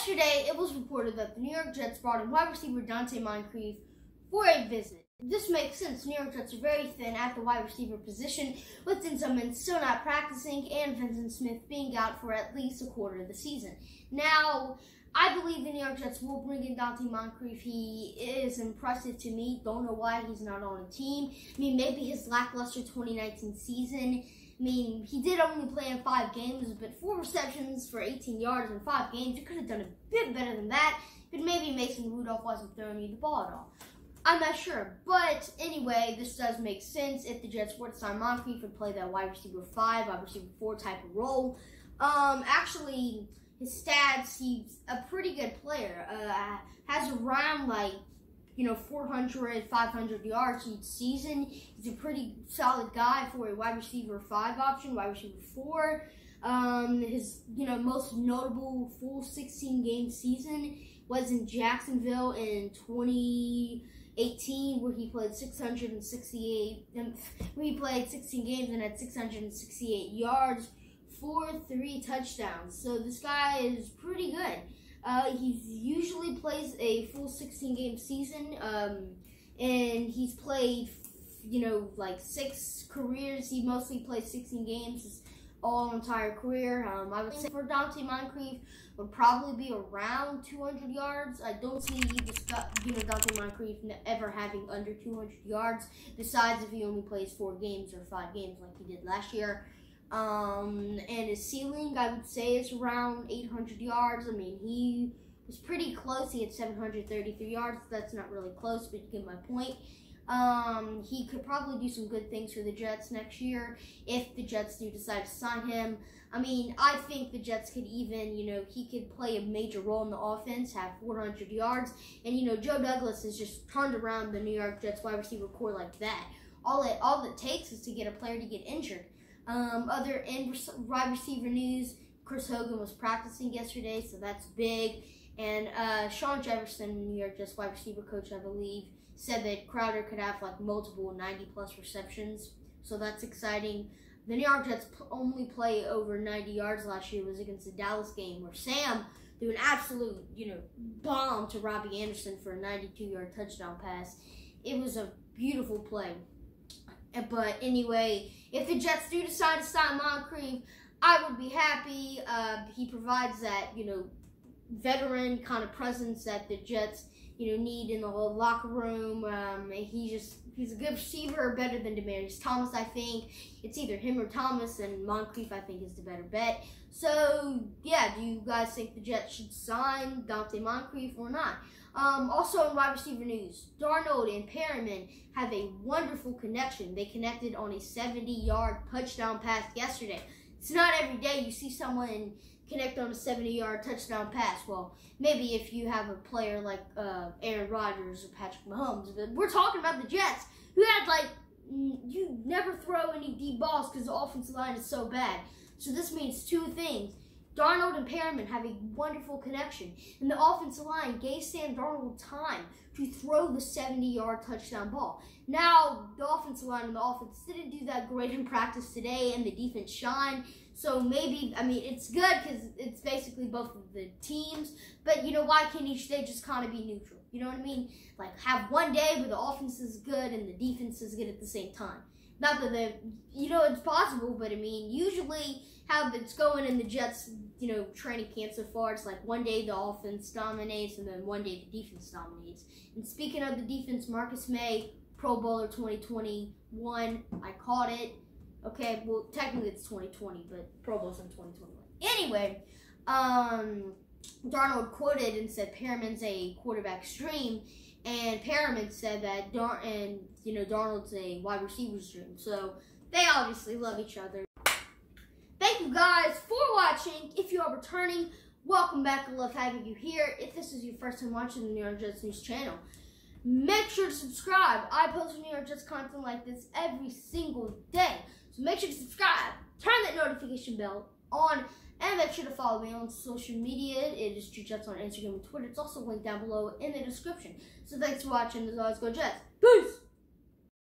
Yesterday, it was reported that the New York Jets brought in wide receiver Donte Moncrief for a visit. This makes sense. New York Jets are very thin at the wide receiver position, with Denzelman still not practicing and Vincent Smith being out for at least a quarter of the season. Now, I believe the New York Jets will bring in Donte Moncrief. He is impressive to me. Don't know why he's not on a team. I mean, maybe his lackluster 2019 season. I mean, he did only play in 5 games, but 4 receptions for 18 yards in 5 games. You could have done a bit better than that, but maybe Mason Rudolph wasn't throwing you the ball at all. I'm not sure, but anyway, this does make sense. If the Jets were to sign Moncrief and play that wide receiver 5, wide receiver 4 type of role. Actually, his stats, he's a pretty good player. Has around 400, 500 yards each season. He's a pretty solid guy for a wide receiver 5 option, wide receiver 4. His most notable full 16-game season was in Jacksonville in 2018, where he played 16 games and had 668 yards for 3 touchdowns. So this guy is pretty good. He usually plays a full 16-game season, and he's played, 6 careers. He mostly plays 16 games his all entire career. I would say for Donte Moncrief would probably be around 200 yards. I don't see Donte Moncrief ever having under 200 yards, besides if he only plays 4 games or 5 games like he did last year. And his ceiling, I would say, is around 800 yards. I mean, he was pretty close. He had 733 yards. That's not really close, but you get my point. He could probably do some good things for the Jets next year if the Jets do decide to sign him. I mean, I think the Jets could even, he could play a major role in the offense, have 400 yards. And, Joe Douglas has just turned around the New York Jets wide receiver core like that. All it takes is to get a player to get injured. Other wide receiver news, Chris Hogan was practicing yesterday, so that's big. And Sean Jefferson, New York Jets wide receiver coach, I believe, said that Crowder could have multiple 90-plus receptions, so that's exciting. The New York Jets only play over 90 yards last year. It was against the Dallas game, where Sam threw an absolute, bomb to Robbie Anderson for a 92-yard touchdown pass. It was a beautiful play. But anyway, if the Jets do decide to sign Moncrief, I would be happy. He provides that, veteran kind of presence that the Jets, need in the whole locker room. He's a good receiver, better than Demaryius Thomas, I think. It's either him or Thomas, and Moncrief, I think, is the better bet. So, yeah, do you guys think the Jets should sign Donte Moncrief or not? Also in wide receiver news, Darnold and Perriman have a wonderful connection. They connected on a 70-yard touchdown pass yesterday. It's not every day you see someone connect on a 70-yard touchdown pass. Well, maybe if you have a player like Aaron Rodgers or Patrick Mahomes. But we're talking about the Jets, who had, you never throw any deep balls because the offensive line is so bad. So this means 2 things. Darnold and Perriman have a wonderful connection, and the offensive line gave Sam Darnold time to throw the 70-yard touchdown ball. Now, the offensive line and the offense didn't do that great in practice today, and the defense shined. So maybe, it's good because it's basically both of the teams, but, why can't each day just kind of be neutral? You know what I mean? Have one day where the offense is good and the defense is good at the same time. Not that it's possible, but, usually how it's going in the Jets, training camp so far, it's one day the offense dominates and then one day the defense dominates. And speaking of the defense, Marcus May, Pro Bowler 2021, I caught it. Okay, well, technically it's 2020, but Pro Bowl's in 2021. Anyway, Darnold quoted and said Perriman's a quarterback stream, and Perriman said that Darnold's a wide receiver stream. So they obviously love each other. Thank you guys for watching. If you are returning, welcome back. I love having you here. If this is your first time watching the New York Jets News channel, make sure to subscribe. I post New York Jets content like this every single day. So make sure to subscribe, turn that notification bell on, and make sure to follow me on social media. It is Jets on Instagram and Twitter. It's also linked down below in the description. So thanks for watching. As always, go Jets. Peace!